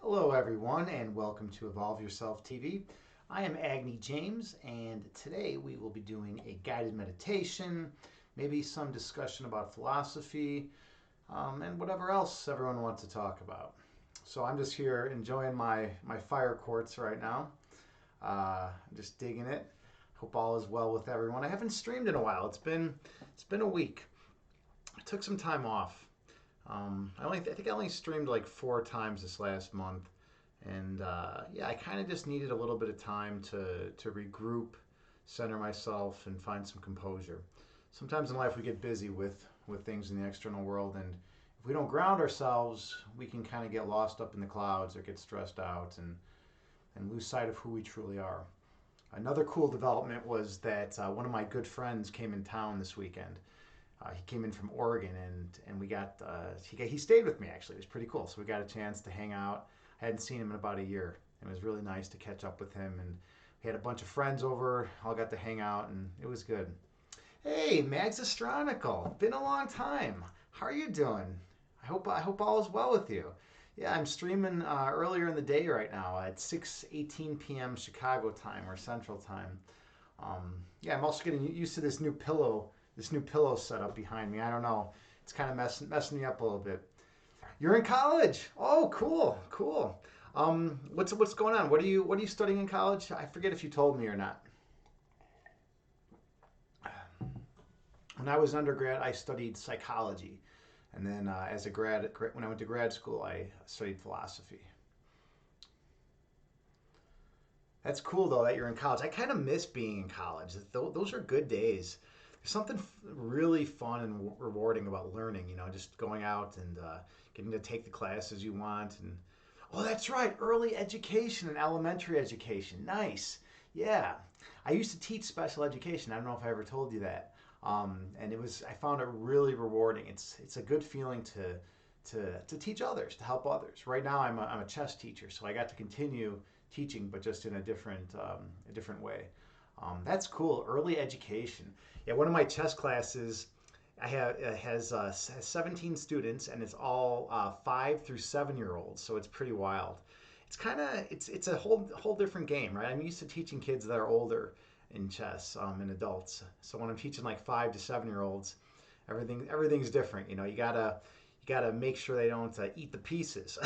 Hello, everyone, and welcome to Evolve Yourself TV. I am Agni James, and today we will be doing a guided meditation, maybe some discussion about philosophy, and whatever else everyone wants to talk about. So I'm just here enjoying my fire quartz right now. I'm just digging it. Hope all is well with everyone. I haven't streamed in a while. It's been a week. I took some time off. I think I only streamed like 4 times this last month, and yeah, I kind of just needed a little bit of time to regroup, center myself, and find some composure. Sometimes in life we get busy with things in the external world, and if we don't ground ourselves, we can kind of get lost up in the clouds or get stressed out and lose sight of who we truly are. Another cool development was that one of my good friends came in town this weekend. He came in from Oregon, and we got he stayed with me actually. It was pretty cool. So we got a chance to hang out. I hadn't seen him in about a year, and it was really nice to catch up with him. And we had a bunch of friends over. All got to hang out, and it was good. Hey, Mags Astronomical, been a long time. How are you doing? I hope all is well with you. Yeah, I'm streaming earlier in the day right now at 6:18 p.m. Chicago time or Central time. Yeah, I'm also getting used to this new pillow setup behind me. I don't know. It's kind of messing me up a little bit. You're in college. Oh, cool, cool. What's going on? What are you studying in college? I forget if you told me or not. When I was undergrad, I studied psychology, and then as a when I went to grad school, I studied philosophy. That's cool though that you're in college. I kind of miss being in college. Those are good days. There's something really fun and rewarding about learning. Just going out and getting to take the classes you want. And oh, that's right, early education and elementary education. Nice. Yeah, I used to teach special education. I don't know if I ever told you that. And I found it really rewarding. It's a good feeling to teach others, to help others. Right now, I'm a chess teacher, so I got to continue teaching, but just in a different way. That's cool. Early education. Yeah, one of my chess classes has 17 students, and it's all 5 through 7 year olds. So it's pretty wild. It's a whole different game, right? I'm used to teaching kids that are older in chess and adults. So when I'm teaching like 5 to 7 year olds, everything's different. You gotta make sure they don't eat the pieces.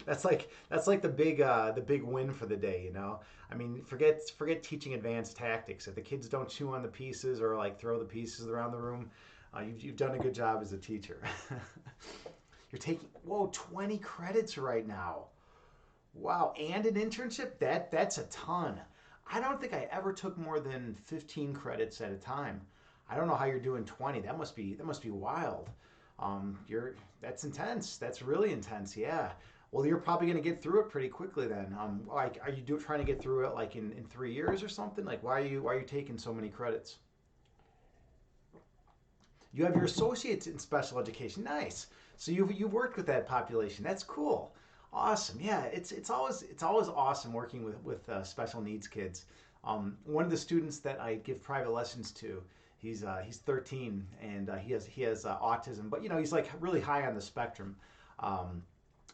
That's like the big win for the day. I mean, forget teaching advanced tactics. If the kids don't chew on the pieces or like throw the pieces around the room, you've done a good job as a teacher. You're taking 20 credits right now. Wow, and an internship? That's a ton. I don't think I ever took more than 15 credits at a time. I don't know how you're doing 20. That must be wild. That's intense. That's really intense. Yeah. Well, you're probably going to get through it pretty quickly then. Like, are you trying to get through it like in 3 years or something? Like, why are you taking so many credits? You have your associates in special education. Nice. So you've worked with that population. That's cool. Awesome. Yeah, it's always awesome working with special needs kids. One of the students that I give private lessons to, he's 13 and he has autism, but he's like really high on the spectrum.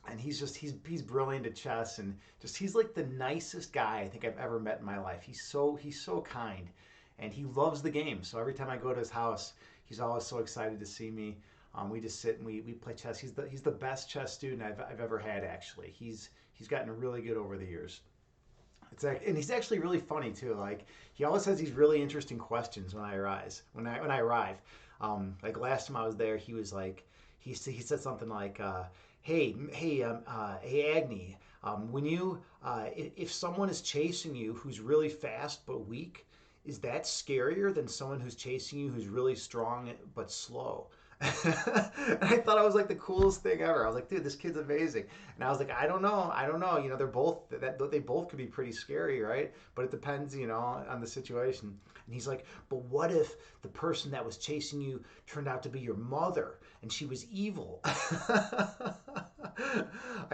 And he's brilliant at chess, and he's like the nicest guy I think I've ever met in my life. He's so kind, and he loves the game. So every time I go to his house, he's always so excited to see me. We just sit and we play chess. He's the best chess student I've ever had. Actually, he's gotten really good over the years. And he's actually really funny too. Like, he always has these really interesting questions when I arrive. Like last time I was there, he was like, he said something like, hey Agni, when if someone is chasing you who's really fast but weak, is that scarier than someone who's chasing you who's really strong but slow? And I thought it was like the coolest thing ever. I was like, dude, this kid's amazing. And I was like, I don't know. They both could be pretty scary, right? But it depends, on the situation. And he's like, but what if the person that was chasing you turned out to be your mother and she was evil? I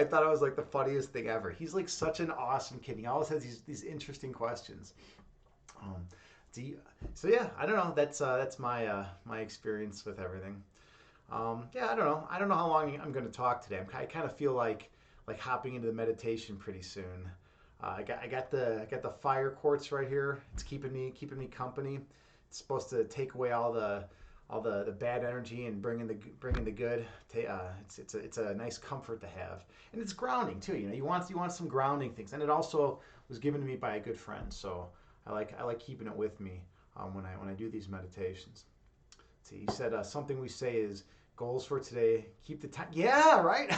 thought it was like the funniest thing ever. He's like such an awesome kid. He always has these interesting questions. Um, so yeah, I don't know. That's my experience with everything. Yeah, I don't know. I don't know how long I'm going to talk today. I kind of feel like hopping into the meditation pretty soon. I got the fire quartz right here. It's keeping me company. It's supposed to take away all the bad energy and bring in the good. It's a nice comfort to have, and it's grounding too. You want some grounding things, and it also was given to me by a good friend. So I like keeping it with me when I do these meditations. See, you said something we say is goals for today. Keep the time. Yeah, right.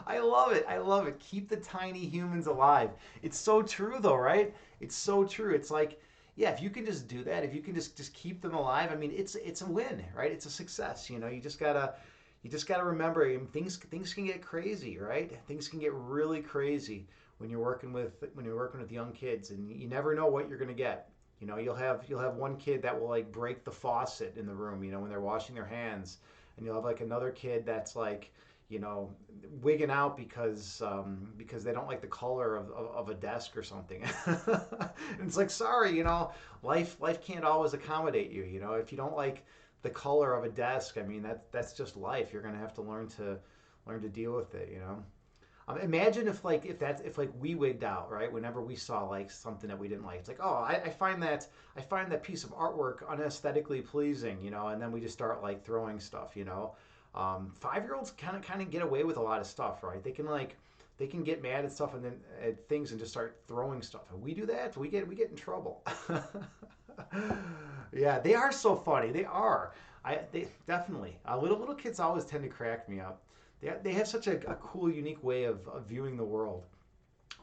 I love it. I love it. Keep the tiny humans alive. It's so true, though, right? It's so true. It's like, yeah, if you can just do that, if you can just keep them alive, I mean, it's a win, right? It's a success. You just gotta remember, things can get crazy, right? Things can get really crazy when you're working with young kids, and you never know what you're gonna get. You'll have one kid that will like break the faucet in the room, when they're washing their hands, and you'll have like another kid that's like, you know, wigging out because they don't like the color of a desk or something. And it's like, sorry, life can't always accommodate you. If you don't like the color of a desk, I mean that's just life. You're gonna have to learn to deal with it. Imagine if we wigged out, right, whenever we saw like something that we didn't like. It's like, oh, I find that piece of artwork unesthetically pleasing, and then we just start like throwing stuff. 5-year-olds kind of get away with a lot of stuff, right? They can get mad at stuff and then at things and just start throwing stuff. And we do that, we get in trouble. Yeah, they are so funny. They are. They definitely. Little kids always tend to crack me up. They have such a cool, unique way of viewing the world.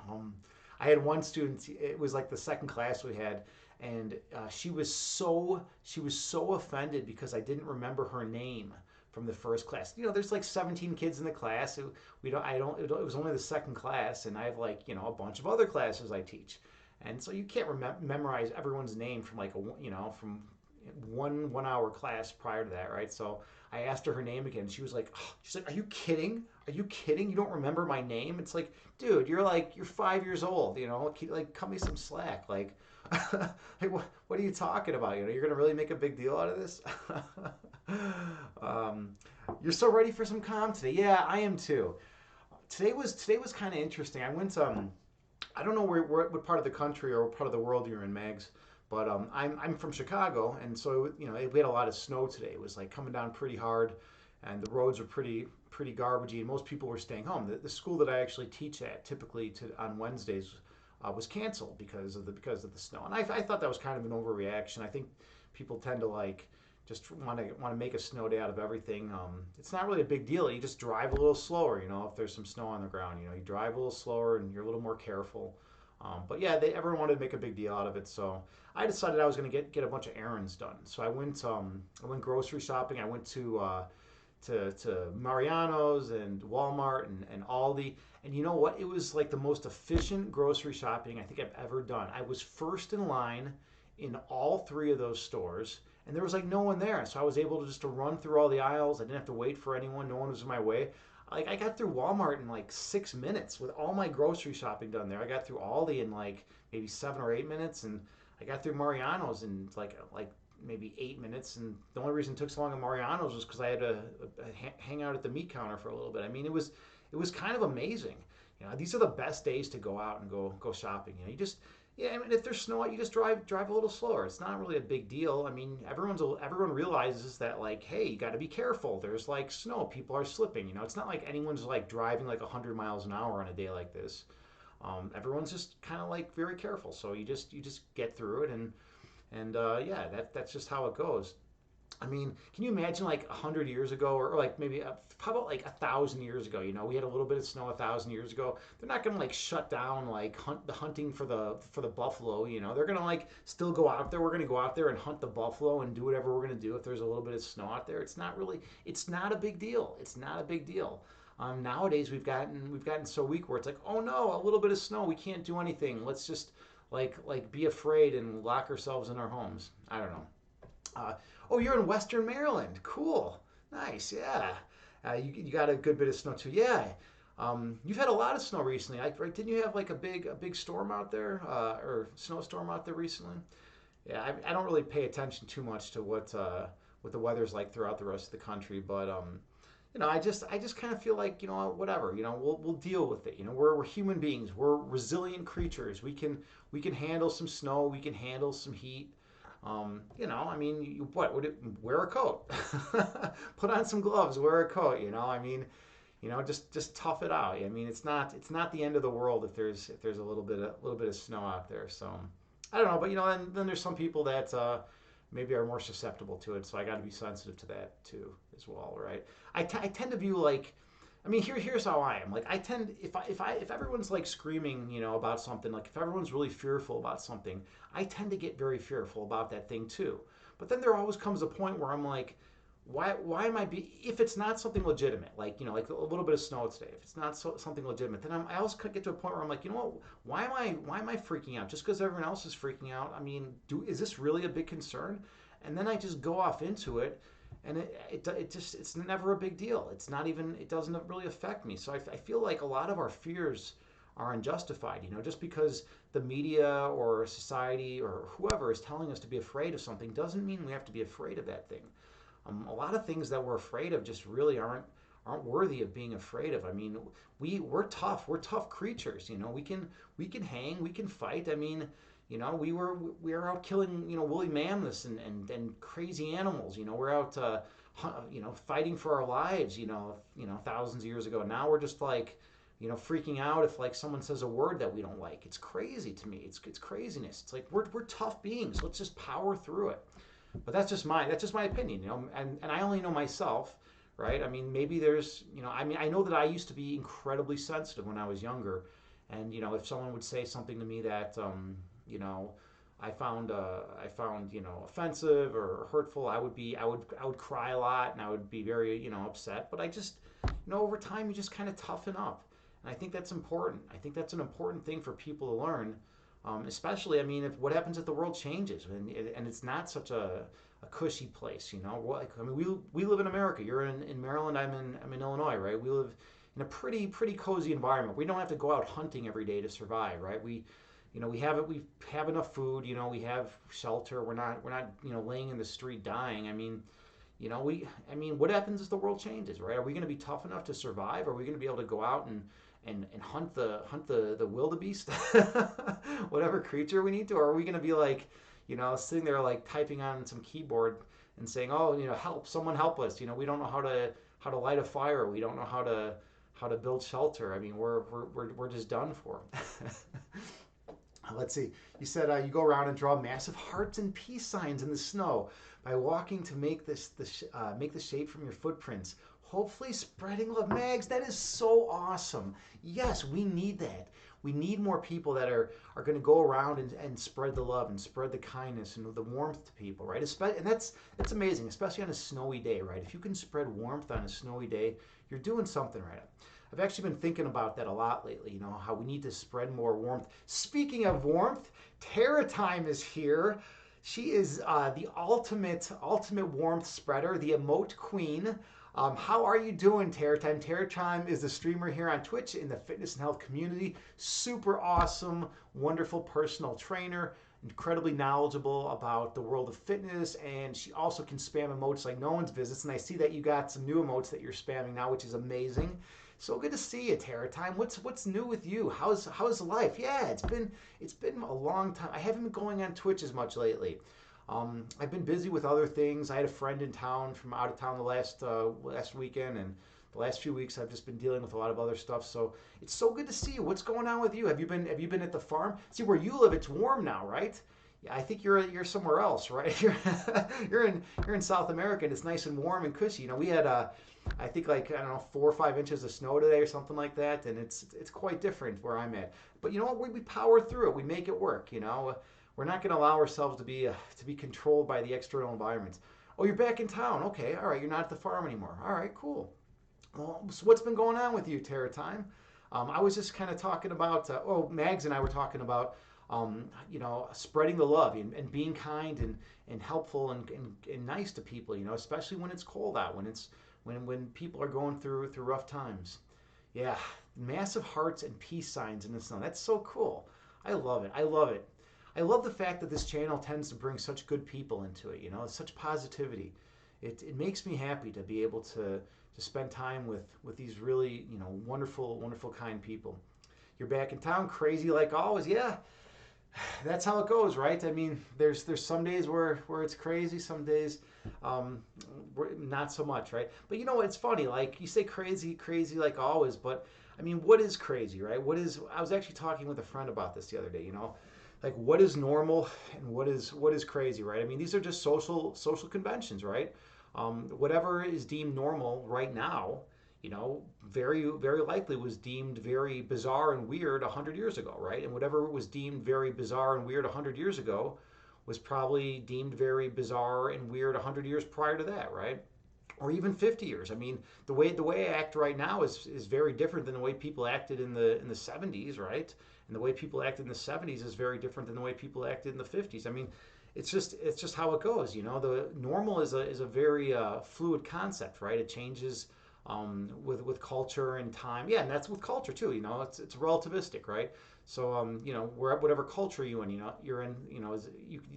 Um, I had one student. It was like the second class we had, and she was so offended because I didn't remember her name from the first class. There's like 17 kids in the class. We don't. I don't. It was only the second class, and I have like a bunch of other classes I teach, and so you can't memorize everyone's name from like from one hour class prior to that, right? So I asked her name again. She's like, "Are you kidding? Are you kidding? You don't remember my name?" It's like, dude, you're 5 years old. Like cut me some slack. Like, hey, what are you talking about? You're gonna really make a big deal out of this? um, you're so ready for some calm today. Yeah, I am too. Today was kind of interesting. I went I don't know what part of the country or what part of the world you're in, Mags, but I'm from Chicago, and so we had a lot of snow today. It was like coming down pretty hard, and the roads were pretty garbagey, and most people were staying home. The school that I actually teach at, typically on Wednesdays, was canceled because of the snow, and I thought that was kind of an overreaction. I think people tend to like just want to make a snow day out of everything. It's not really a big deal. You just drive a little slower. If there's some snow on the ground, you drive a little slower and you're a little more careful. But yeah, everyone wanted to make a big deal out of it, so I decided I was going to get a bunch of errands done. So I went grocery shopping. I went to Mariano's and Walmart and Aldi. And you know what? It was like the most efficient grocery shopping I think I've ever done. I was first in line in all three of those stores, and there was like no one there. So I was able to run through all the aisles. I didn't have to wait for anyone. No one was in my way. Like I got through Walmart in like 6 minutes with all my grocery shopping done there. I got through Aldi in like maybe 7 or 8 minutes, and I got through Mariano's in like maybe 8 minutes. And the only reason it took so long at Mariano's was because I had to hang out at the meat counter for a little bit. I mean, it was kind of amazing. These are the best days to go out and go shopping. You just yeah. I mean, if there's snow out, you just drive a little slower. It's not really a big deal. I mean, everyone realizes that like, hey, you got to be careful. There's like snow. People are slipping. It's not like anyone's like driving like 100 miles an hour on a day like this. Everyone's just kind of like very careful. So you just get through it, and yeah, that's just how it goes. I mean, can you imagine like 100 years ago, or like maybe how about like 1,000 years ago? We had a little bit of snow 1,000 years ago. They're not gonna like shut down like the hunting for the buffalo. They're gonna like still go out there. We're gonna go out there and hunt the buffalo and do whatever we're gonna do if there's a little bit of snow out there. It's not a big deal. It's not a big deal. Nowadays we've gotten so weak where it's like, oh no, a little bit of snow, we can't do anything. Let's just like be afraid and lock ourselves in our homes. I don't know. Uh, oh, you're in Western Maryland. Cool. Nice. Yeah. You got a good bit of snow too. Yeah. You've had a lot of snow recently. Right? Didn't you have like a big storm out there, or snowstorm out there recently? Yeah. I don't really pay attention too much to what the weather's like throughout the rest of the country, but I just kind of feel like, whatever, we'll deal with it. We're human beings. We're resilient creatures. We can handle some snow. We can handle some heat. I mean, what would it? Wear a coat. Put on some gloves. Wear a coat. I mean, just tough it out. I mean, it's not the end of the world if there's a little bit of snow out there. So I don't know, but then there's some people that maybe are more susceptible to it. So I got to be sensitive to that too as well, right? I tend to view like. I mean, here's how I am. Like, I tend if everyone's like screaming, about something, like if everyone's really fearful about something, I tend to get very fearful about that thing too. But then there always comes a point where I'm like, why am I if it's not something legitimate, like a little bit of snow today, if it's not something legitimate, then I also get to a point where I'm like, what, why am I freaking out just because everyone else is freaking out? I mean, is this really a big concern? And then I just go off into it, and it's never a big deal. It doesn't really affect me. So I feel like a lot of our fears are unjustified, just because the media or society or whoever is telling us to be afraid of something doesn't mean we have to be afraid of that thing. A lot of things that we're afraid of just really aren't worthy of being afraid of. I mean, we're tough. We're tough creatures. We can hang. We can fight. I mean, we were out killing woolly mammoths and crazy animals. We're out fighting for our lives. Thousands of years ago. Now we're just like freaking out if like someone says a word that we don't like. It's crazy to me. It's craziness. It's like we're tough beings. Let's just power through it. But that's just my opinion, and I only know myself, right? I mean, maybe there's, I mean, I know that I used to be incredibly sensitive when I was younger, and if someone would say something to me that, you know, I found offensive or hurtful, I would cry a lot and I would be very upset. But I just, over time you just kind of toughen up, and I think that's important. I think that's an important thing for people to learn. Especially, I mean, if what happens if the world changes and it's not such a cushy place, Like, I mean, we live in America. You're in Maryland. I'm in Illinois, right? We live in a pretty cozy environment. We don't have to go out hunting every day to survive, right? We have enough food. We have shelter. We're not laying in the street dying. I mean, what happens if the world changes, right? Are we going to be tough enough to survive? Are we going to be able to go out and hunt the wildebeest, whatever creature we need to? Or are we going to be like, sitting there like typing on some keyboard and saying, oh, help, someone help us. We don't know how to light a fire. We don't know how to build shelter. I mean, we're just done for. Let's see. You said you go around and draw massive hearts and peace signs in the snow by walking to make the shape from your footprints. Hopefully, spreading love. Mags, that is so awesome. Yes, we need that. We need more people that are going to go around and spread the love and spread the kindness and the warmth to people, right? And that's amazing, especially on a snowy day, right? If you can spread warmth on a snowy day, you're doing something right. I've actually been thinking about that a lot lately, how we need to spread more warmth. Speaking of warmth, Tara Time is here. She is the ultimate warmth spreader, the emote queen. How are you doing, Tara Time? Tara Time is the streamer here on Twitch in the fitness and health community. Super awesome, wonderful personal trainer, incredibly knowledgeable about the world of fitness, and she also can spam emotes like no one's business. And I see that you got some new emotes that you're spamming now, which is amazing. So good to see you, Tara Time. What's new with you? How's life? Yeah, it's been a long time. I haven't been going on Twitch as much lately. I've been busy with other things. I had a friend in town from out of town the last weekend, and the last few weeks I've just been dealing with a lot of other stuff. So it's so good to see you. What's going on with you? Have you been at the farm? See, where you live, it's warm now, right? Yeah, I think you're somewhere else, right? You're in South America, and it's nice and warm and cushy. We had I think, like, I don't know, 4 or 5 inches of snow today or something like that, and it's quite different where I'm at. But you know what? We power through it. We make it work. We're not going to allow ourselves to be controlled by the external environments. Oh, you're back in town. Okay, all right. You're not at the farm anymore. All right, cool. Well, so what's been going on with you, Tara Time? I was just kind of talking about. Mags and I were talking about. Spreading the love and being kind and helpful and nice to people. Especially when it's cold out, when people are going through rough times. Yeah, massive hearts and peace signs in the snow. That's so cool. I love it. I love it. I love the fact that this channel tends to bring such good people into it. Such positivity. It makes me happy to be able to spend time with these really, wonderful, wonderful, kind people. You're back in town, crazy like always. Yeah, that's how it goes, right? I mean, there's some days where it's crazy, some days um, not so much, right? But you know, it's funny. Like you say, crazy, crazy like always. But I mean, what is crazy, right? What is? I was actually talking with a friend about this the other day. Like what is normal and what is crazy, right? I mean, these are just social conventions, right? Whatever is deemed normal right now, very very likely was deemed very bizarre and weird 100 years ago, right? And whatever was deemed very bizarre and weird 100 years ago was probably deemed very bizarre and weird 100 years prior to that, right? Or even 50 years. I mean, the way I act right now is very different than the way people acted in the 70s, right? And the way people acted in the 70s is very different than the way people acted in the 50s. I mean, it's just how it goes. The normal is a very fluid concept, right? It changes with culture and time. Yeah, and that's with culture too. It's relativistic, right? So whatever culture you're in,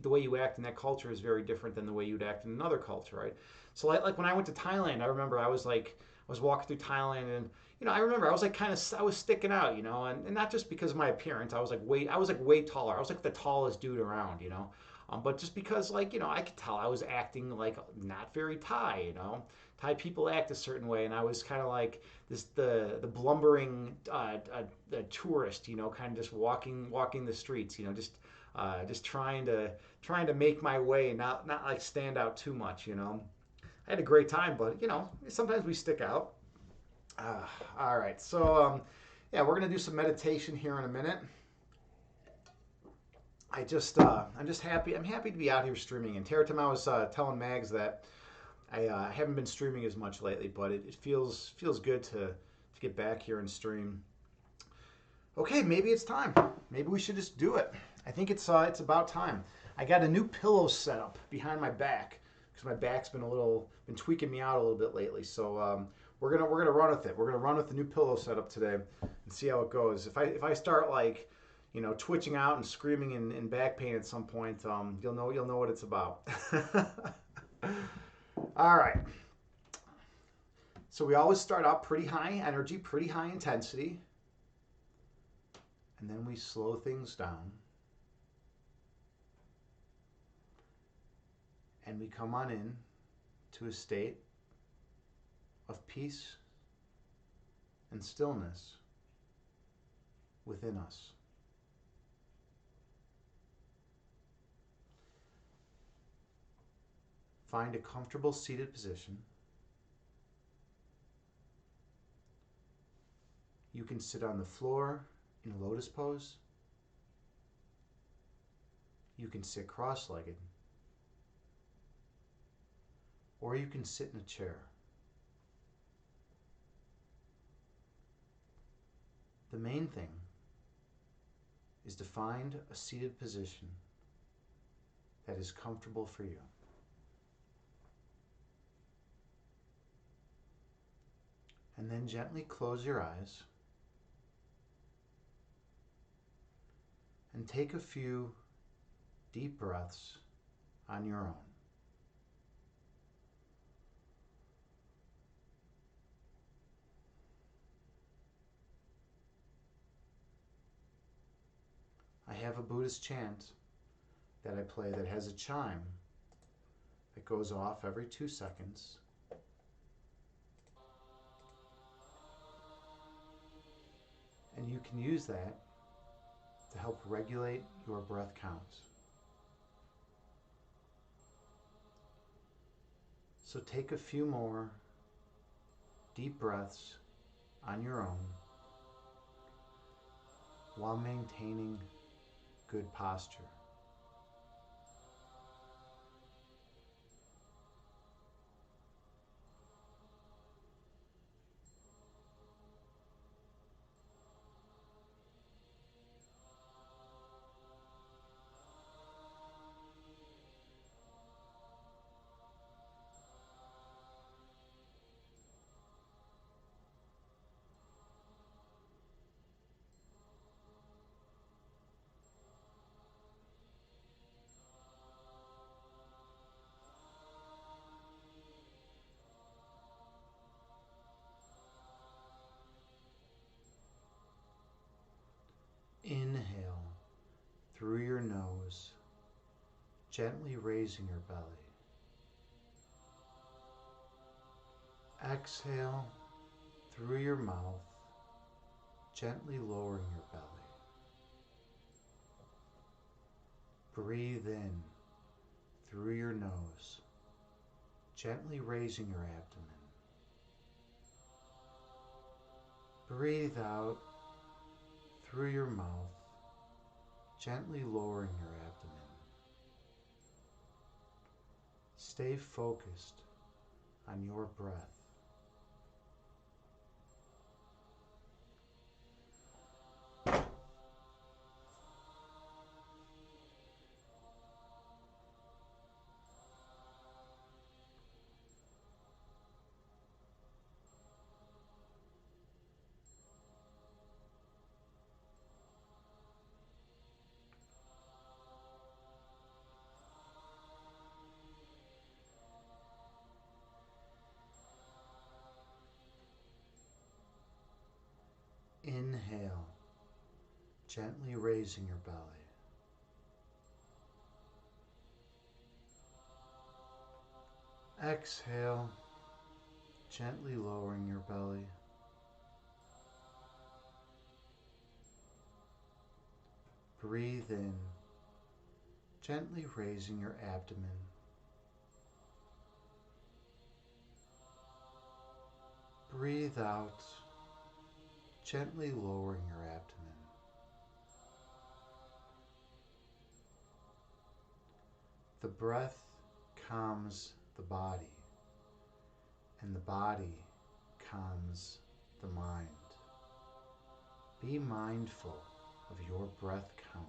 the way you act in that culture is very different than the way you'd act in another culture, right? So like when I went to Thailand, I remember I was walking through Thailand, and I remember I was like I was sticking out, and not just because of my appearance. I was like way taller. I was like the tallest dude around. But just because I could tell I was acting like not very Thai. Thai people act a certain way, and I was kind of like the blumbering tourist, kind of just walking the streets, just trying to make my way, not like stand out too much. I had a great time, but sometimes we stick out. Uh, all right, so yeah, we're gonna do some meditation here in a minute. I'm just happy. I'm happy to be out here streaming. And Teratim, I was telling Mags that I haven't been streaming as much lately, but it feels good to get back here and stream. Okay, maybe it's time. Maybe we should just do it. I think it's about time. I got a new pillow set up behind my back because my back's been tweaking me out a little bit lately. So we're gonna run with it. We're gonna run with the new pillow setup today and see how it goes. If I start like twitching out and screaming in back pain at some point, you'll know what it's about. All right. So we always start out pretty high energy, pretty high intensity, and then we slow things down, and we come on in to a state of peace and stillness within us. Find a comfortable seated position. You can sit on the floor in a lotus pose. You can sit cross-legged. Or you can sit in a chair. The main thing is to find a seated position that is comfortable for you. And then gently close your eyes and take a few deep breaths on your own. I have a Buddhist chant that I play that has a chime that goes off every 2 seconds. And you can use that to help regulate your breath counts. So take a few more deep breaths on your own while maintaining good posture. through your nose, gently raising your belly. Exhale through your mouth, gently lowering your belly. Breathe in through your nose, gently raising your abdomen. Breathe out through your mouth, gently lowering your abdomen. Stay focused on your breath. Inhale, gently raising your belly. Exhale, gently lowering your belly. Breathe in, gently raising your abdomen. Breathe out, gently lowering your abdomen. The breath calms the body, and the body calms the mind. Be mindful of your breath count.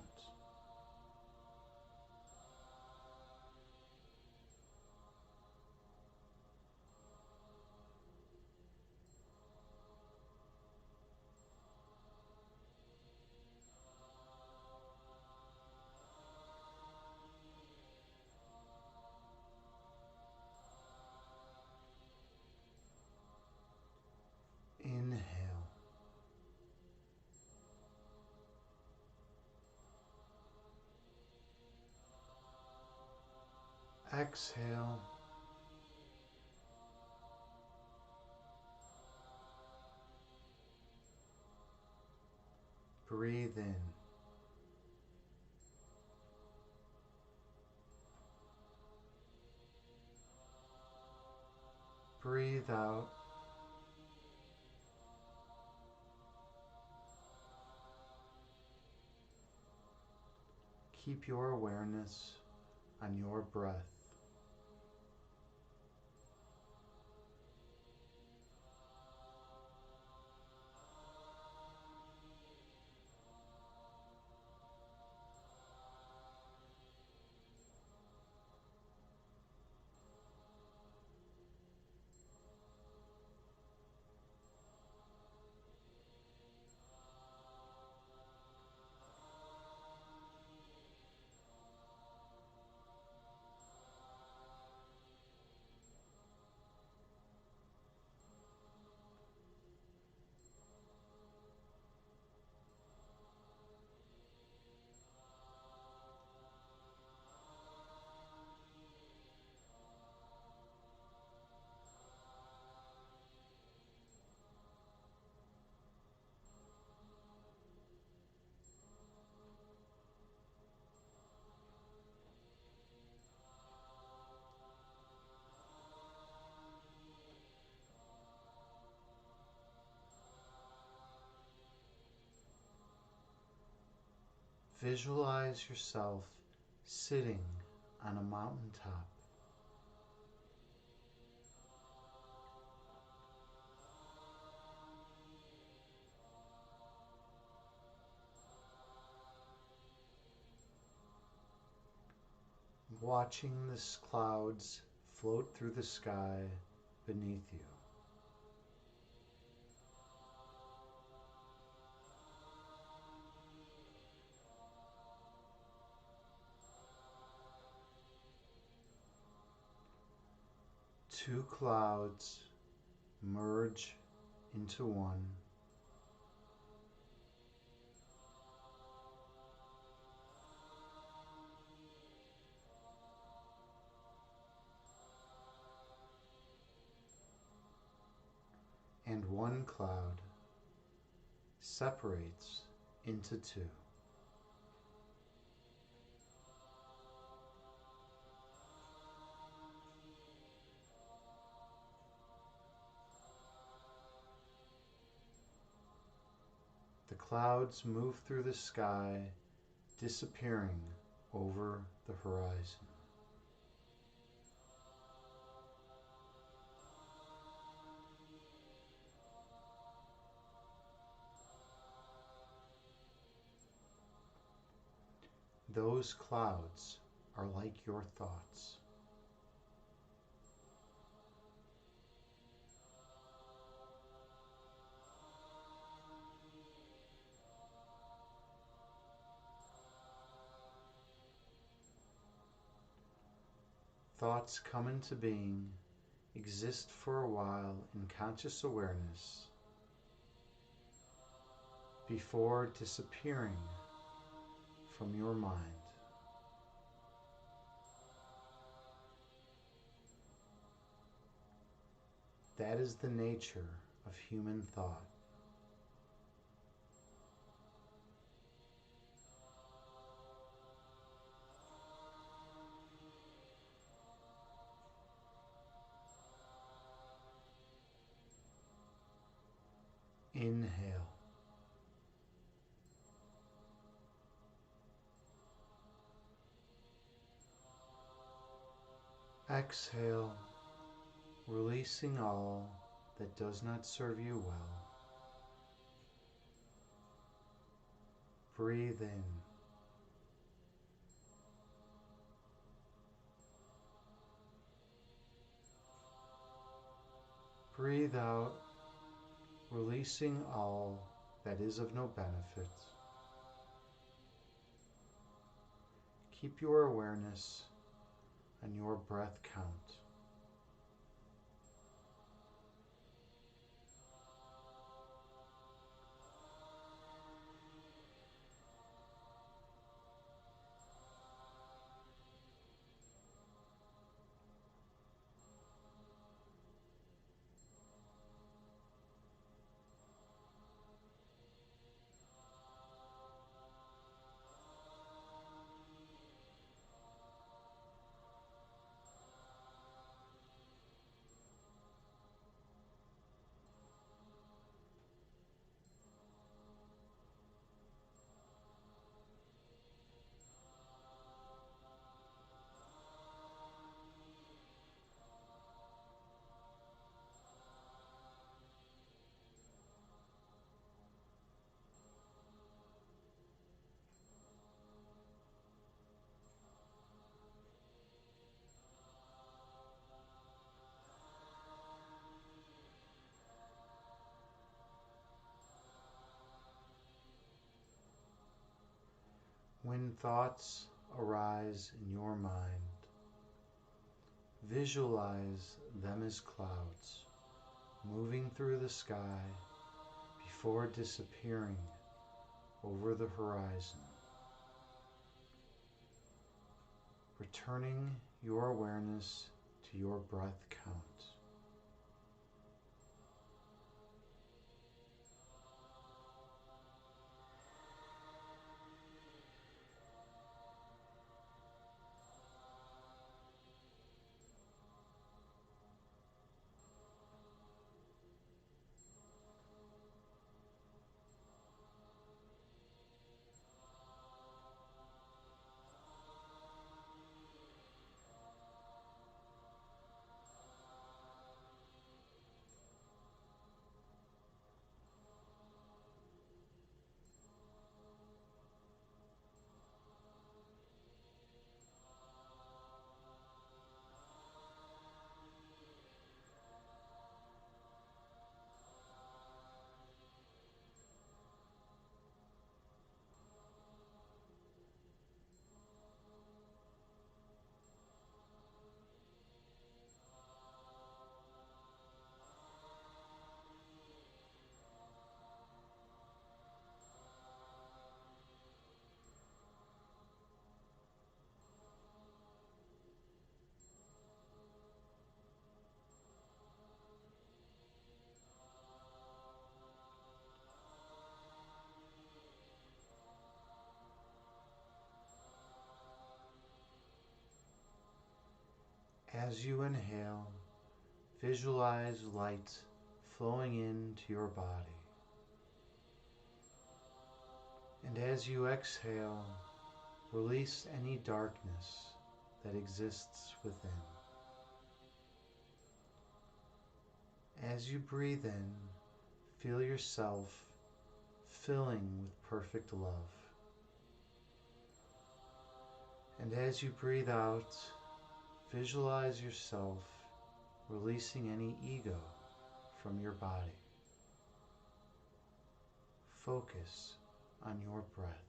Inhale. Exhale. Breathe in. Breathe out. Keep your awareness on your breath. Visualize yourself sitting on a mountaintop. Watching the clouds float through the sky beneath you. 2 clouds merge into one. one cloud separates into two. The clouds move through the sky, disappearing over the horizon. Those clouds are like your thoughts. Thoughts come into being, exist for a while in conscious awareness, before disappearing from your mind. That is the nature of human thought. Inhale. Exhale, releasing all that does not serve you well. Breathe in. Breathe out, releasing all that is of no benefit. Keep your awareness on your breath count. When thoughts arise in your mind, visualize them as clouds moving through the sky before disappearing over the horizon. Returning your awareness to your breath count. As you inhale, visualize light flowing into your body. And as you exhale, release any darkness that exists within. As you breathe in, feel yourself filling with perfect love. And as you breathe out, visualize yourself releasing any ego from your body. Focus on your breath.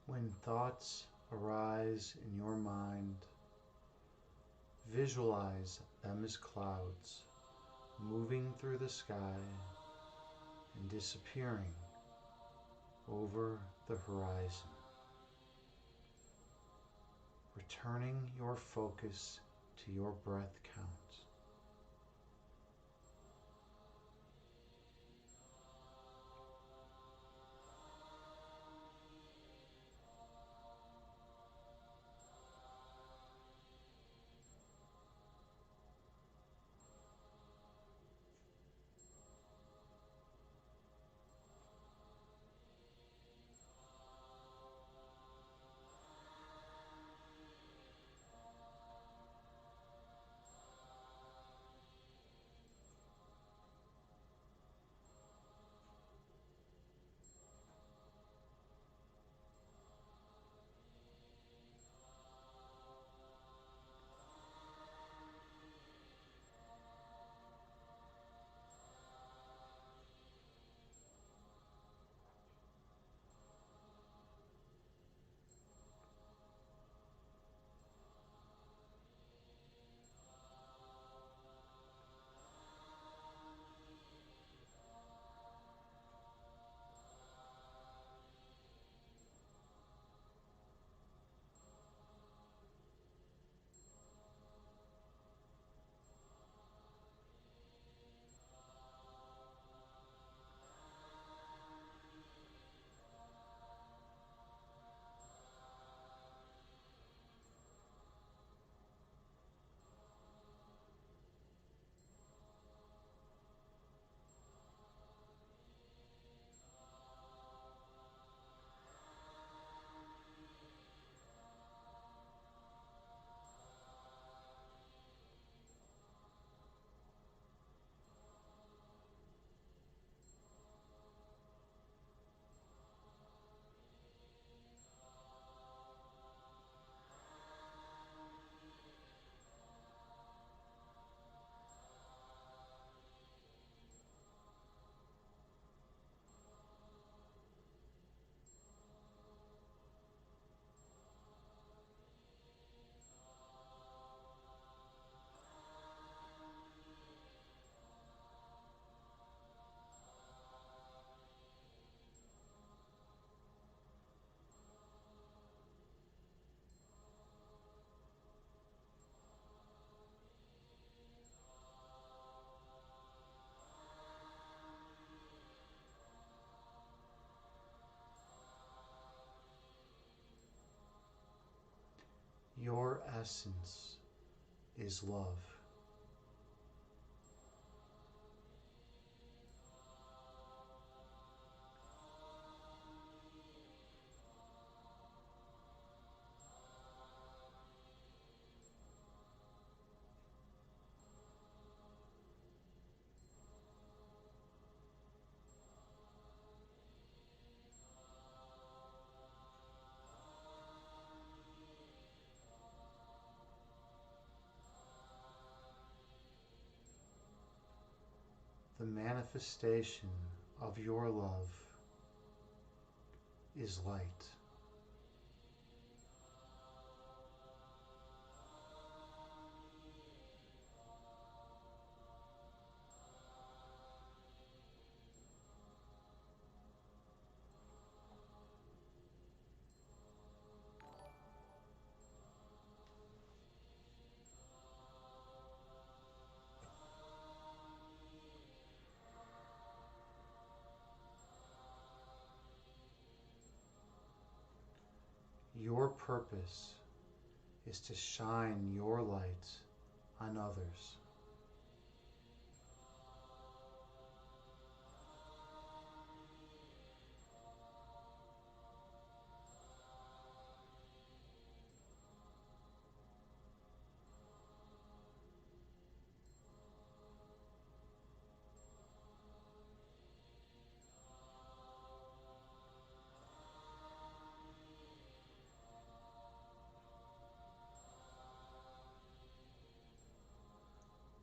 When thoughts arise in your mind, visualize them as clouds moving through the sky and disappearing over the horizon. Returning your focus to your breath count. Your essence is love. The manifestation of your love is light. Your purpose is to shine your light on others.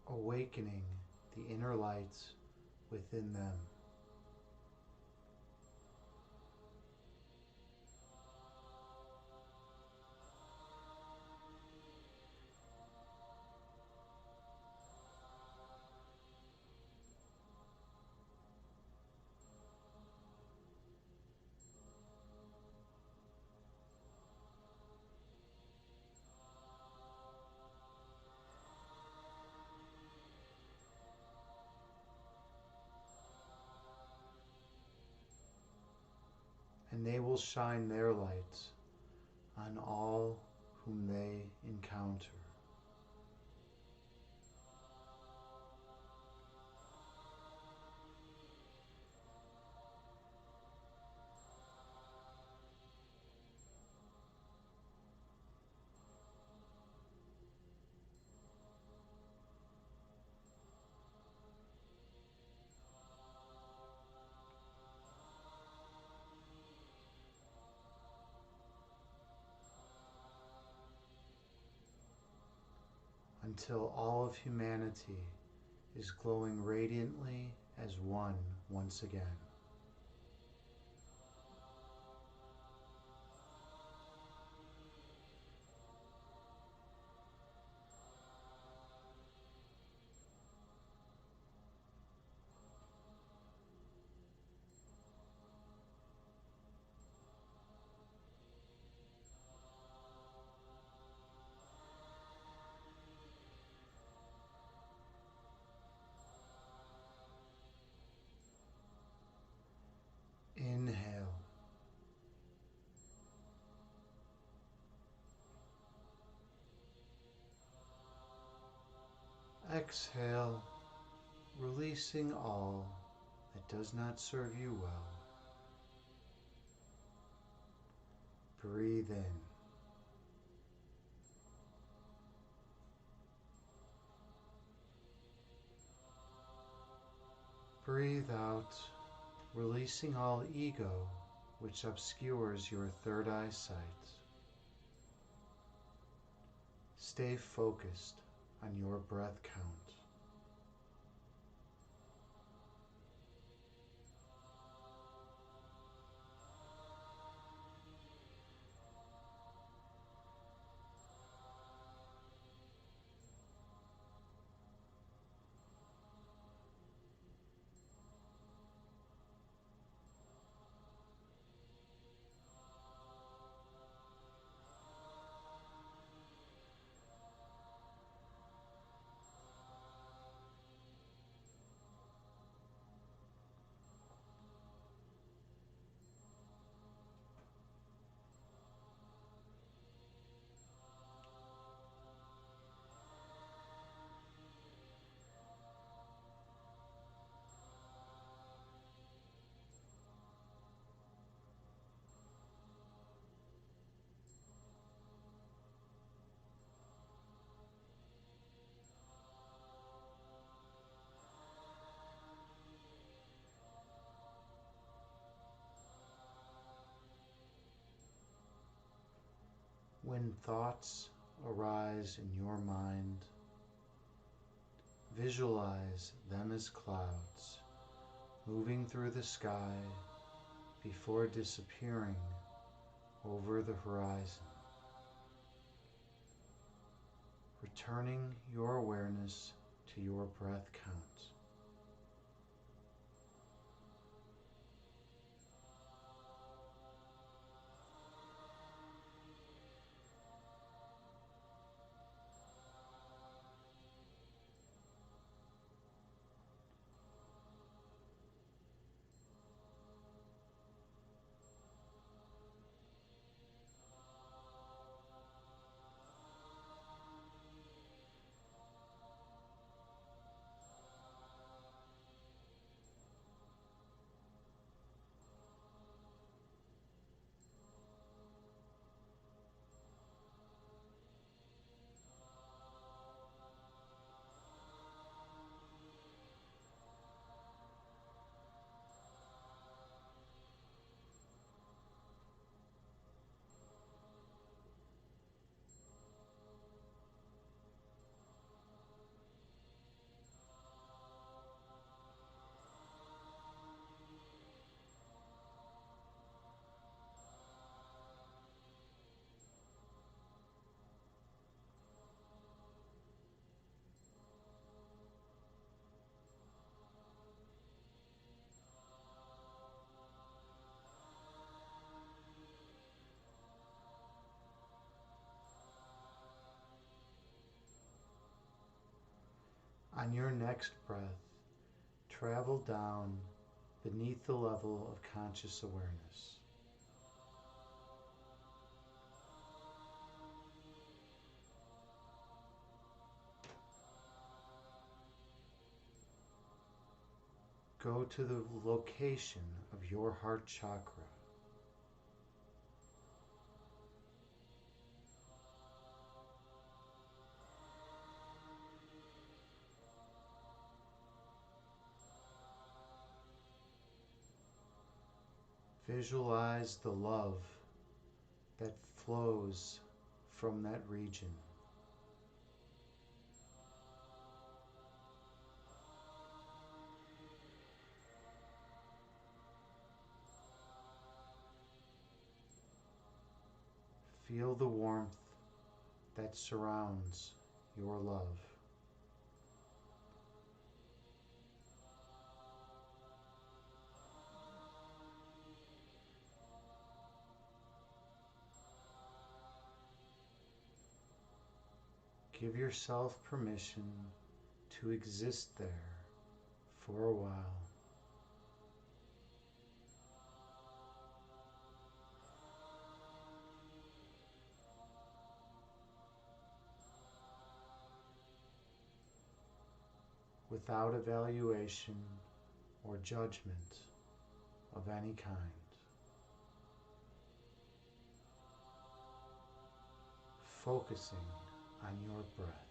Awakening the inner light within them. And they will shine their light on all whom they encounter. Until all of humanity is glowing radiantly as one once again. Inhale. Exhale, releasing all that does not serve you well. Breathe in. Breathe out, releasing all ego which obscures your third eyesight. Stay focused on your breath count. When thoughts arise in your mind, Visualize them as clouds moving through the sky before disappearing over the horizon. Returning your awareness to your breath count. On your next breath, travel down beneath the level of conscious awareness. Go to the location of your heart chakra. Visualize the love that flows from that region. Feel the warmth that surrounds your love. Give yourself permission to exist there for a while. Without evaluation or judgment of any kind. Focusing on your breath.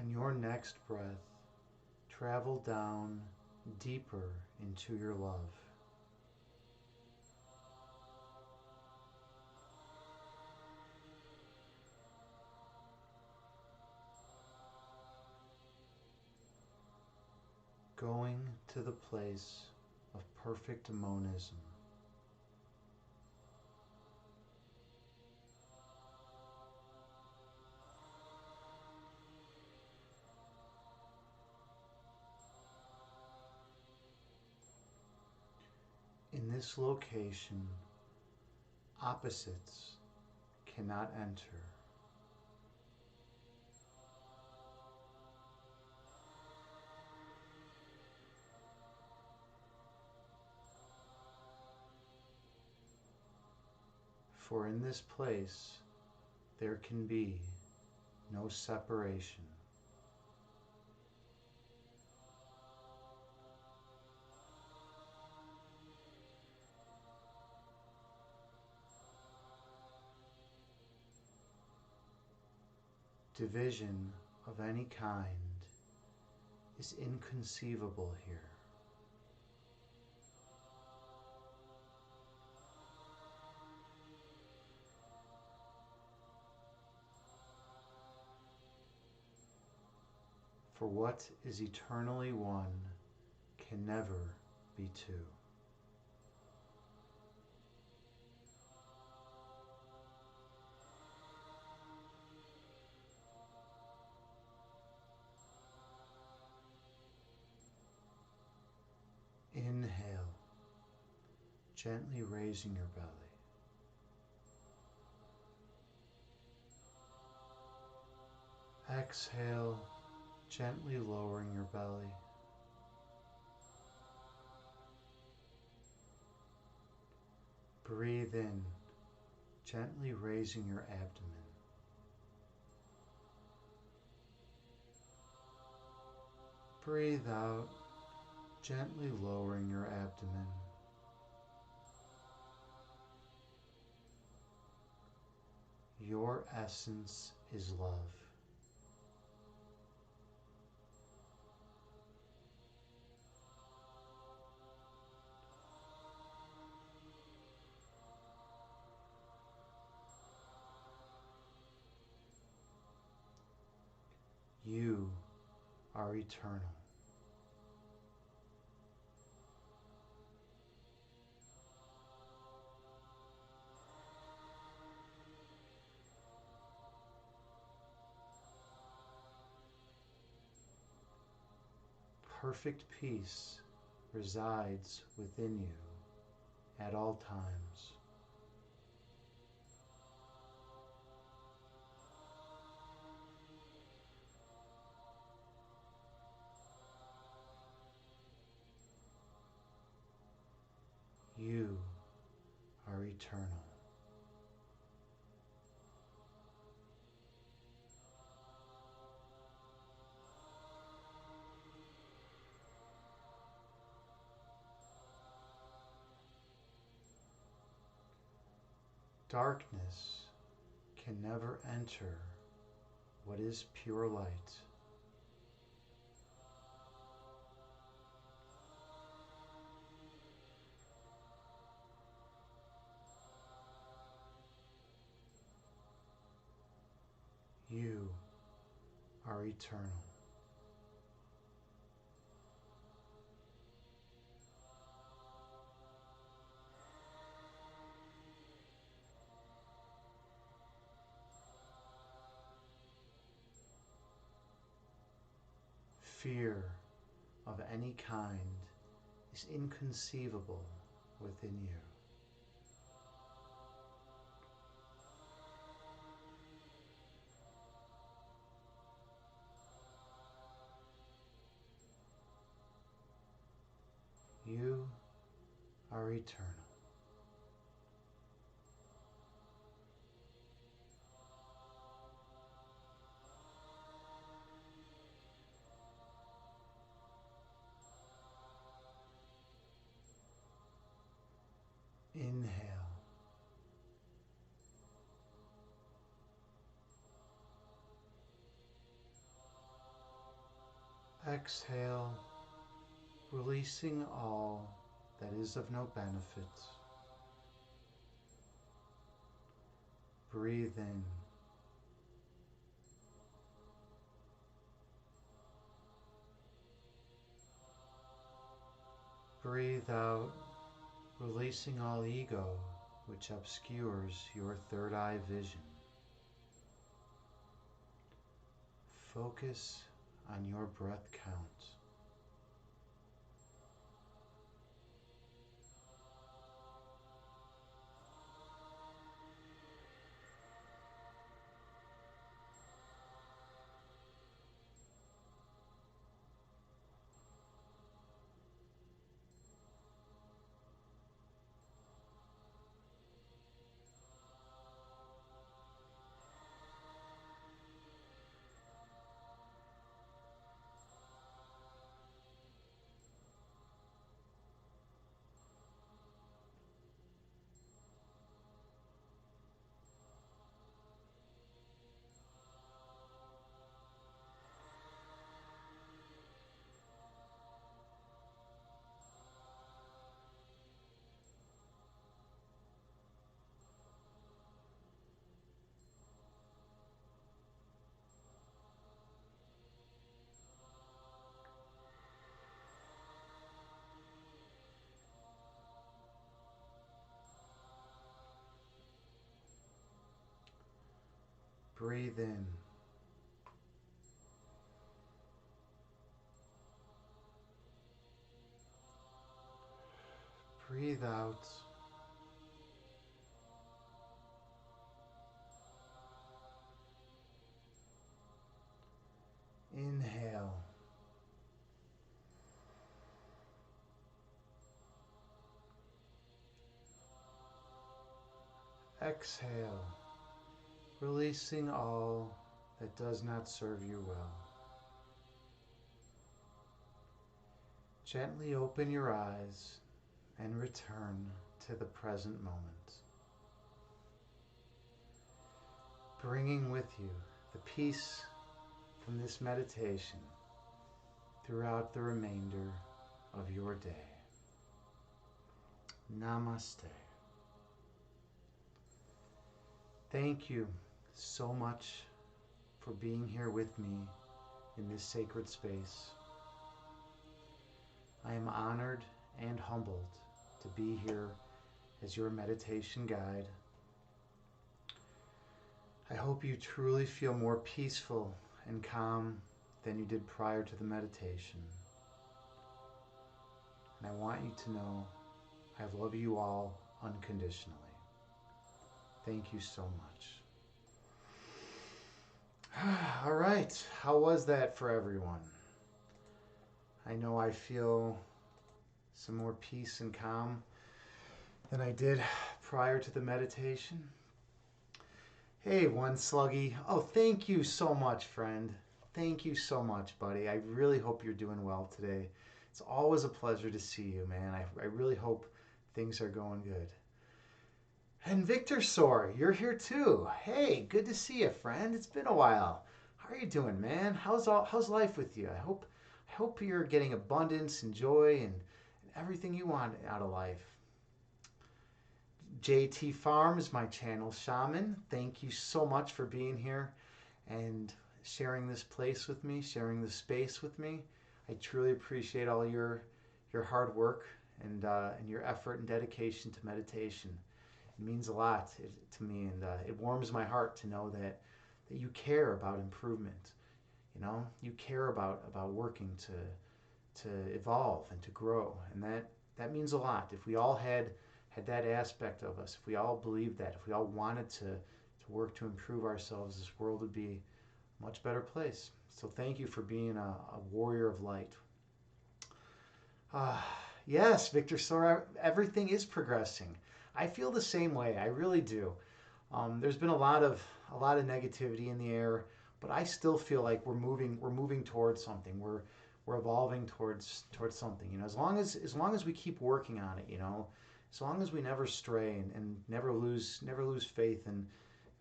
On your next breath, travel down deeper into your love. going to the place of perfect monism. In this location, opposites cannot enter. For in this place there can be no separation. Division of any kind is inconceivable here. For what is eternally one can never be two. Inhale, gently raising your belly. Exhale, gently lowering your belly. Breathe in, gently raising your abdomen. Breathe out, gently lowering your abdomen. Your essence is love. You are eternal. Perfect peace resides within you at all times. You are eternal. Darkness can never enter what is pure light. You are eternal. Fear of any kind is inconceivable within you. You are eternal. Inhale. Exhale, releasing all that is of no benefit. Breathe in. breathe out, releasing all ego which obscures your third eye vision. Focus on your breath count. Breathe in. Breathe out. Inhale. Exhale, releasing all that does not serve you well. Gently open your eyes and return to the present moment, bringing with you the peace from this meditation throughout the remainder of your day. Namaste. Thank you so much for being here with me in this sacred space. I am honored and humbled to be here as your meditation guide. I hope you truly feel more peaceful and calm than you did prior to the meditation. And I want you to know I love you all unconditionally. Thank you so much. All right, how was that for everyone? I know I feel some more peace and calm than I did prior to the meditation. Hey, One Sluggy. Oh, thank you so much, friend. Thank you so much, buddy. I really hope you're doing well today. It's always a pleasure to see you, man. I really hope things are going good. And Victor Sor, you're here too. Hey, good to see you, friend. It's been a while. How are you doing, man? How's life with you? I hope you're getting abundance and joy and everything you want out of life. JT Farm is my channel shaman. Thank you so much for being here and sharing this place with me, sharing this space with me. I truly appreciate all your hard work and your effort and dedication to meditation. It means a lot to me, and it warms my heart to know that you care about improvement. You know, you care about working to evolve and to grow, and that means a lot. If we all had that aspect of us, if we all believed that, if we all wanted to work to improve ourselves, this world would be a much better place. So thank you for being a warrior of light. Uh, yes, Victor Sora, everything is progressing. I feel the same way. I really do. There's been a lot of negativity in the air, but I still feel like we're moving towards something. We're evolving towards something. You know, as long as we keep working on it, you know, as long as we never stray and never lose faith in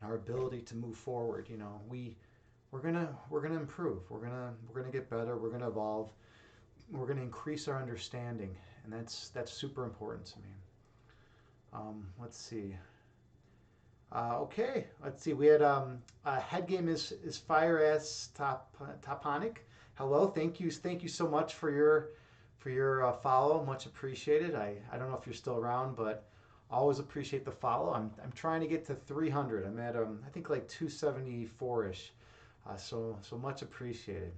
our ability to move forward, you know, we're gonna improve. We're gonna get better. We're gonna evolve. We're gonna increase our understanding, and that's super important to me. Let's see. Okay, let's see. We had head game is fire ass toponic. Hello, thank you so much for for your follow. Much appreciated. I don't know if you're still around, but always appreciate the follow. I'm trying to get to 300. I'm at I think like 274 ish. So much appreciated.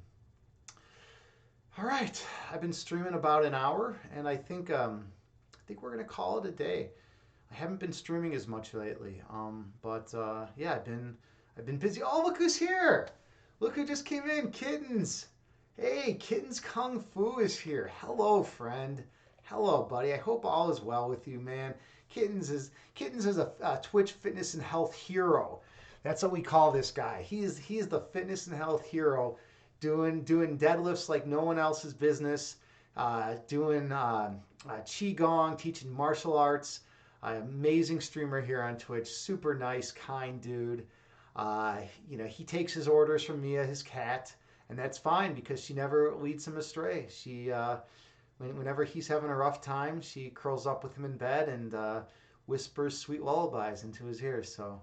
All right, I've been streaming about an hour, and I think we're gonna call it a day. I haven't been streaming as much lately, but yeah, I've been busy. Oh, look who's here! Look who just came in, Kittens. Hey, Kittens Kung Fu is here. Hello, friend. Hello, buddy. I hope all is well with you, man. Kittens is a Twitch fitness and health hero. That's what we call this guy. He is the fitness and health hero, doing deadlifts like no one else's business, doing qigong, teaching martial arts. Amazing streamer here on Twitch. Super nice, kind dude. Uh, he takes his orders from Mia, his cat, and that's fine because she never leads him astray. Whenever he's having a rough time, she curls up with him in bed and whispers sweet lullabies into his ears. So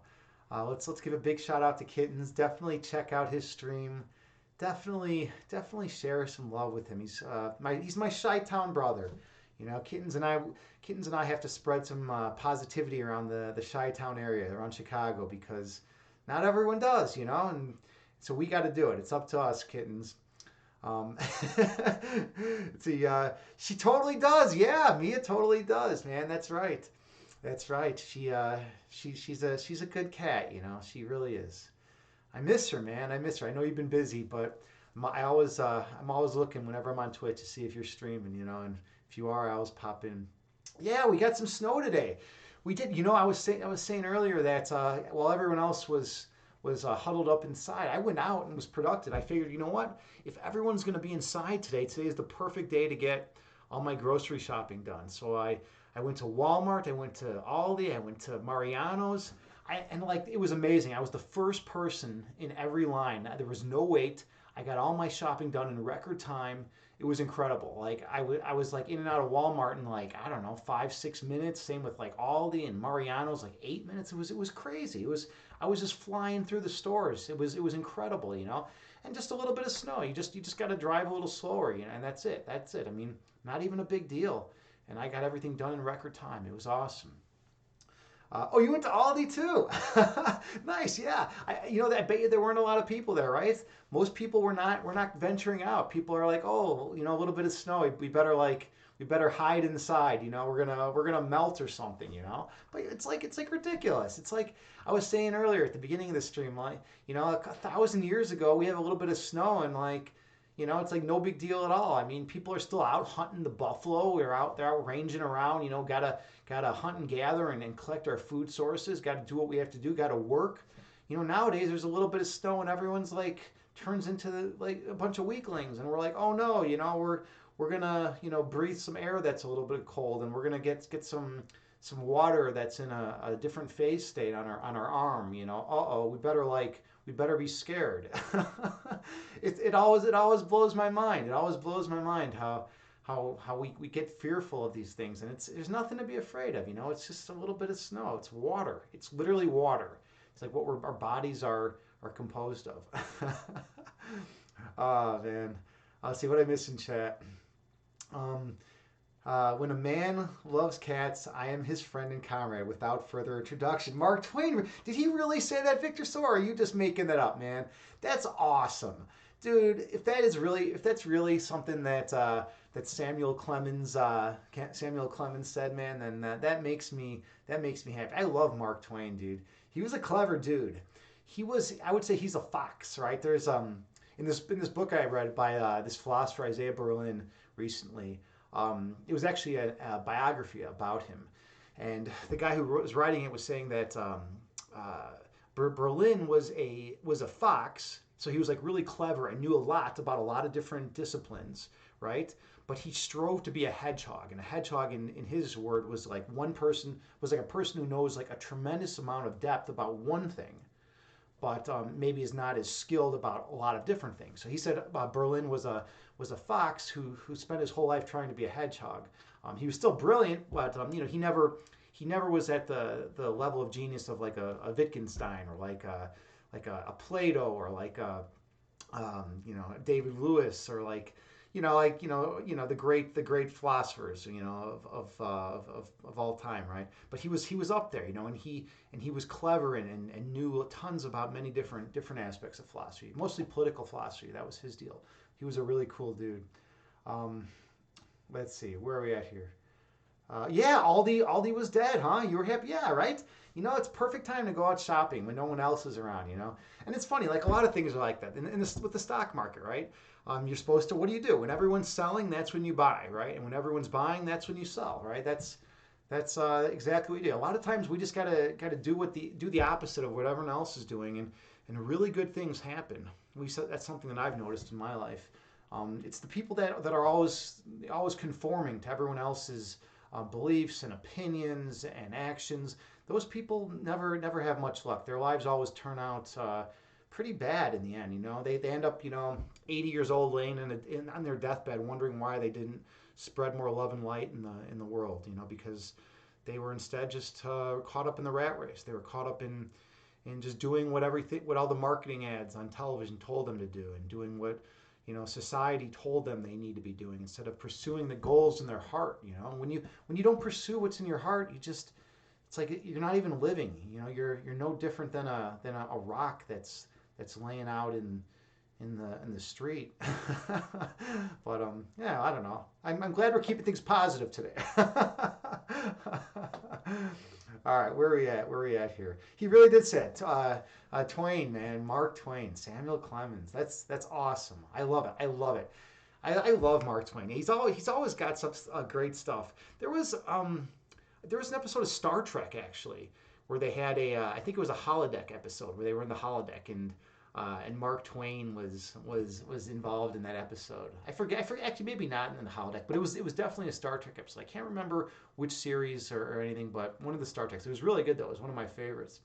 let's give a big shout out to Kittens. Definitely check out his stream. Definitely share some love with him. He's my Chi-Town brother. Kittens and I have to spread some positivity around the Chi-Town area, around Chicago, because not everyone does, and so we got to do it. It's up to us, Kittens. Um, see, she totally does. Yeah, Mia totally does, man. That's right. That's right. She's a good cat. She really is. I miss her, man. I miss her. I know you've been busy, but I'm always looking whenever I'm on Twitch to see if you're streaming. And if you are, I always pop in. Yeah, we got some snow today. We did. I was saying earlier that while everyone else was huddled up inside, I went out and was productive. I figured, you know what? If everyone's going to be inside today is the perfect day to get all my grocery shopping done. So I went to Walmart, I went to Aldi, I went to Mariano's. And like it was amazing. I was the first person in every line. There was no wait. I got all my shopping done in record time. It was incredible. Like I was like in and out of Walmart in like I don't know 5-6 minutes. Same with like Aldi and Mariano's like 8 minutes. It was crazy. I was just flying through the stores. It was incredible. And just a little bit of snow. You just got to drive a little slower. And that's it. That's it. I mean, not even a big deal. And I got everything done in record time. It was awesome. Oh, you went to Aldi too. Nice, yeah. I bet you there weren't a lot of people there, right? Most people were not venturing out. People are like, oh, a little bit of snow. We better hide inside. We're gonna melt or something. But it's like ridiculous. It's like I was saying earlier at the beginning of the stream, like a 1,000 years ago, we have a little bit of snow and like. It's like no big deal at all. I mean, people are still out hunting the buffalo. They're out ranging around. Gotta hunt and gather and collect our food sources. Got to do what we have to do. Got to work. Nowadays there's a little bit of snow and everyone's like turns into like a bunch of weaklings, and we're like, oh no, we're gonna breathe some air that's a little bit cold, and we're gonna get some water that's in a different phase state on our arm. Uh-oh, we better be scared. It always blows my mind. It always blows my mind how we get fearful of these things, and there's nothing to be afraid of. It's just a little bit of snow. It's water. It's literally water. It's like what our bodies are composed of. Oh man, I'll see what I miss in chat. Um, when a man loves cats, I am his friend and comrade. Without further introduction, Mark Twain. Did he really say that, Victor Sore? Or are you just making that up, man? That's awesome, dude. If that's really something that Samuel Clemens said, man, then that makes me happy. I love Mark Twain, dude. He was a clever dude. I would say he's a fox, right? There's in this book I read by this philosopher Isaiah Berlin recently. It was actually a biography about him, and the guy who was writing it was saying that Berlin was a fox, so he was like really clever and knew a lot about a lot of different disciplines, right? But he strove to be a hedgehog, and a hedgehog, in his word, was like a person who knows like a tremendous amount of depth about one thing, but maybe is not as skilled about a lot of different things. So he said Berlin was a fox who spent his whole life trying to be a hedgehog. He was still brilliant, but he never was at the level of genius of like a Wittgenstein or like a Plato or like a David Lewis or like the great philosophers, of all time, right? But he was up there, and he was clever and knew tons about many different aspects of philosophy, mostly political philosophy. That was his deal. He was a really cool dude. Um, let's see, where are we at here? Yeah, Aldi was dead, huh? You were happy, yeah, right? It's perfect time to go out shopping when no one else is around. And it's funny, like a lot of things are like that. With the stock market, right? You're supposed to. What do you do when everyone's selling? That's when you buy, right? And when everyone's buying, that's when you sell, right? That's exactly what we do. A lot of times we just gotta do the opposite of what everyone else is doing, and really good things happen. That's something that I've noticed in my life. It's the people that are always conforming to everyone else's beliefs and opinions and actions. Those people never have much luck. Their lives always turn out pretty bad in the end. They end up 80 years old, laying on their deathbed, wondering why they didn't spread more love and light in the world. Because they were instead just caught up in the rat race. They were caught up in just doing what all the marketing ads on television told them to do, and doing what society told them they need to be doing, instead of pursuing the goals in their heart. When you don't pursue what's in your heart, it's like you're not even living. You're no different than a rock that's laying out in the street. But yeah, I don't know. I'm glad we're keeping things positive today. All right, where are we at here? He really did say it. Twain, man, Mark Twain, Samuel Clemens. That's awesome. I love it. I love it. I love Mark Twain. He's always got some great stuff. There was an episode of Star Trek, actually, where they had I think it was a holodeck episode, where they were in the holodeck, and Mark Twain was involved in that episode. I forget. Actually, maybe not in the holodeck, but it was definitely a Star Trek episode. I can't remember which series or anything, but one of the Star Treks. It was really good, though. It was one of my favorites.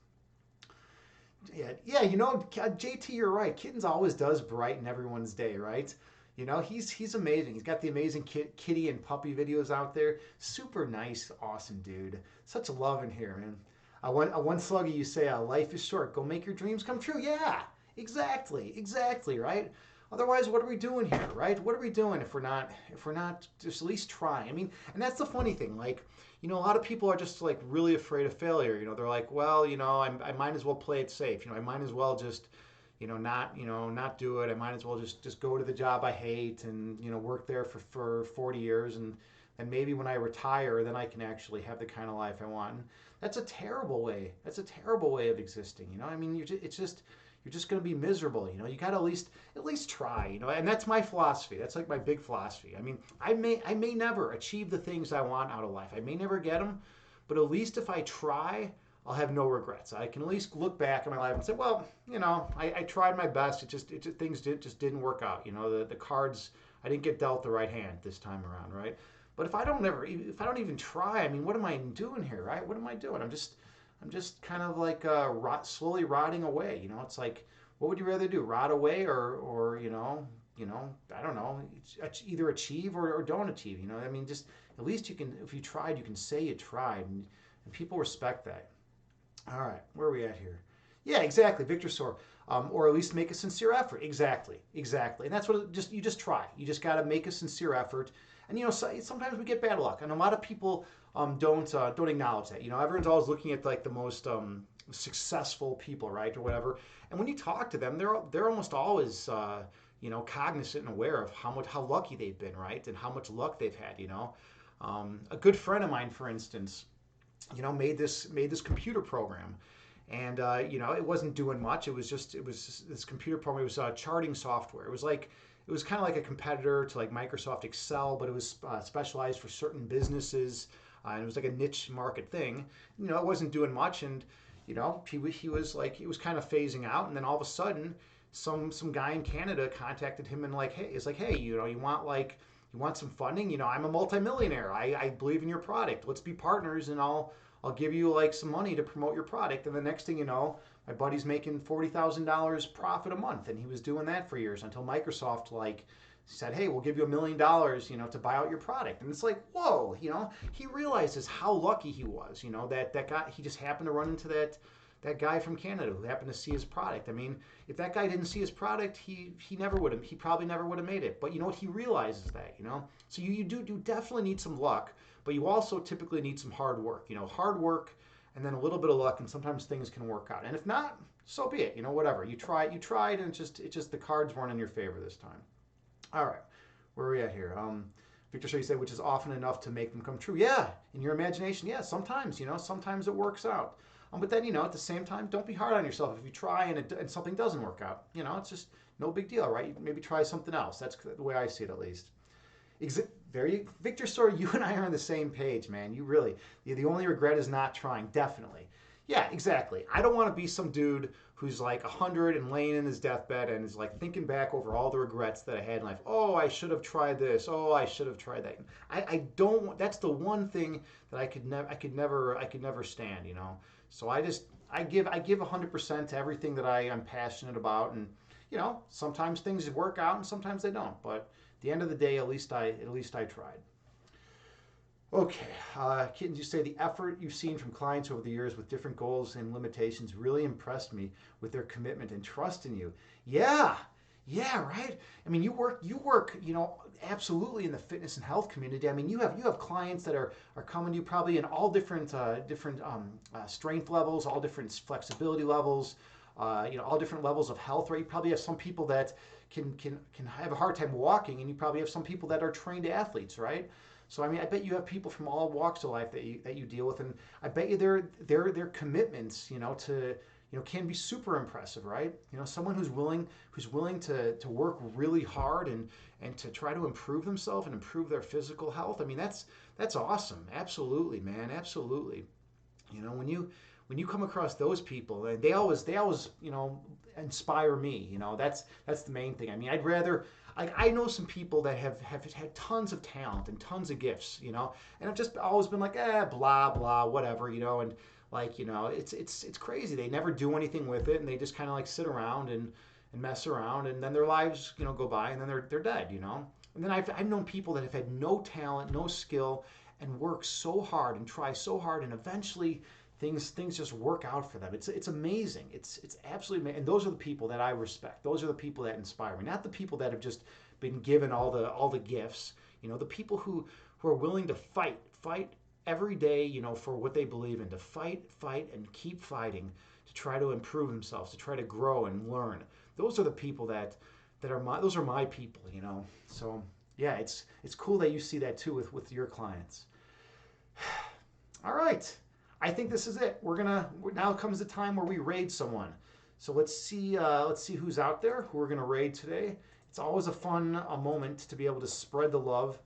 Yeah, yeah. JT, you're right. Kittens always does brighten everyone's day, right? He's amazing. He's got the amazing kitty and puppy videos out there. Super nice, awesome dude. Such love in here, man. One sluggy, you say, life is short. Go make your dreams come true. Yeah, exactly, right? Otherwise, what are we doing here, right? What are we doing if we're not just at least trying? I mean, and that's the funny thing. Like, a lot of people are just like really afraid of failure. They're like, well, I might as well play it safe. I might as well just not do it. I might as well just go to the job I hate, and work there for 40 years, and maybe when I retire, then I can actually have the kind of life I want. And that's a terrible way. That's a terrible way of existing. I mean, you're just going to be miserable. You got to at least try. And that's my philosophy. That's like my big philosophy. I mean, I may never achieve the things I want out of life. I may never get them, but at least if I try, I'll have no regrets. I can at least look back at my life and say, well, I tried my best. Things just didn't work out. The cards, I didn't get dealt the right hand this time around, right? But if I don't even try, I mean, what am I doing here, right? What am I doing? I'm just kind of like slowly rotting away. It's like, what would you rather do, rot away, or I don't know, either achieve or don't achieve. I mean, just at least you can, if you tried, you can say you tried, and people respect that. All right, where are we at here? Yeah, exactly, Victor Sore. Or at least make a sincere effort. Exactly, and that's what you just try. You just got to make a sincere effort, and sometimes we get bad luck, and a lot of people don't acknowledge that. Everyone's always looking at like the most successful people, right, or whatever, and when you talk to them, they're almost always cognizant and aware of how lucky they've been, right, and how much luck they've had. A good friend of mine, for instance, made this computer program, and it wasn't doing much. It was this computer program. It was charting software. It was kind of like a competitor to like Microsoft Excel, but it was specialized for certain businesses, and it was like a niche market thing. It wasn't doing much, and he was like, it was kind of phasing out, and then all of a sudden, some guy in Canada contacted him and like, hey, you want some funding? I'm a multimillionaire. I believe in your product. Let's be partners, and I'll give you like some money to promote your product. And the next thing you know, my buddy's making $40,000 profit a month, and he was doing that for years until Microsoft like said, hey, we'll give you $1 million, to buy out your product. And it's like, whoa, he realizes how lucky he was, that guy, he just happened to run into that guy from Canada who happened to see his product. I mean, if that guy didn't see his product, he never would have. He probably never would have made it. But you know what? He realizes that. You know, so you definitely need some luck, but you also typically need some hard work. You know, hard work and then a little bit of luck, and sometimes things can work out. And if not, so be it. You know, whatever. You tried, and it's just the cards weren't in your favor this time. All right, where are we at here? Victor Shaw, you said, which is often enough to make them come true. Yeah, in your imagination, yeah, sometimes, sometimes it works out. But then, at the same time, don't be hard on yourself. If you try and something doesn't work out, it's just no big deal, right? Maybe try something else. That's the way I see it, at least. Victor Story, you and I are on the same page, man. The only regret is not trying, definitely. Yeah, exactly. I don't want to be some dude who's like 100 and laying in his deathbed and is like thinking back over all the regrets that I had in life. Oh, I should have tried this. Oh, I should have tried that. I don't. That's the one thing that I could never stand. So I give 100% to everything that I am passionate about, and sometimes things work out and sometimes they don't. But at the end of the day, at least I tried. Okay, Kittens, you say the effort you've seen from clients over the years with different goals and limitations really impressed me with their commitment and trust in you. Yeah, yeah, right. I mean, you work, absolutely in the fitness and health community. I mean, you have clients that are coming to you probably in all different strength levels, all different flexibility levels, all different levels of health. Right? You probably have some people that can have a hard time walking, and you probably have some people that are trained athletes, right? So I mean, I bet you have people from all walks of life that you deal with, and I bet you their commitments, to can be super impressive, right? Someone who's willing to work really hard and to try to improve themselves and improve their physical health. I mean, that's awesome. Absolutely, man. Absolutely. When you come across those people, they always inspire me. That's the main thing. I mean, I know some people that have had tons of talent and tons of gifts, and I've just always been like, blah blah, whatever, and like, it's crazy. They never do anything with it, and they just kind of like sit around and mess around, and then their lives, go by, and then they're dead, And then I've known people that have had no talent, no skill, and work so hard and try so hard, and eventually things just work out for them. It's amazing. It's absolutely amazing. And those are the people that I respect. Those are the people that inspire me. Not the people that have just been given all the gifts. The people who are willing to fight every day, for what they believe in, to fight and keep fighting, to try to improve themselves, to try to grow and learn. Those are the people those are my people. So yeah, it's cool that you see that too with your clients. All right. I think this is it. Now comes the time where we raid someone. So let's see who's out there, who we're gonna raid today. It's always a fun moment to be able to spread the love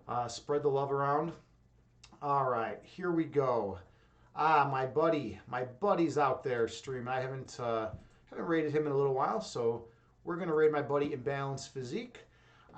around. All right, here we go. My buddy's out there streaming. I haven't raided him in a little while, so we're gonna raid my buddy Imbalanced Physique.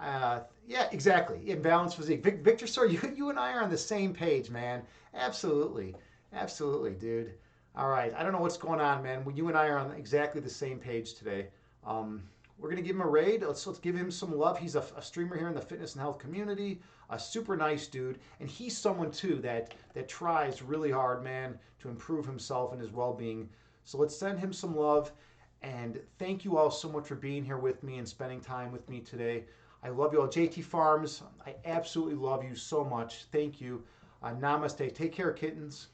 Yeah, exactly. Imbalanced Physique. Victor, sir, you and I are on the same page, man. Absolutely. Absolutely, dude. All right. I don't know what's going on, man. You and I are on exactly the same page today. We're gonna give him a raid. Let's give him some love. He's a streamer here in the fitness and health community. A super nice dude, and he's someone too that tries really hard, man, to improve himself and his well-being. So let's send him some love. And thank you all so much for being here with me and spending time with me today. I love you all. JT Farms, I absolutely love you so much. Thank you. Namaste. Take care, kittens.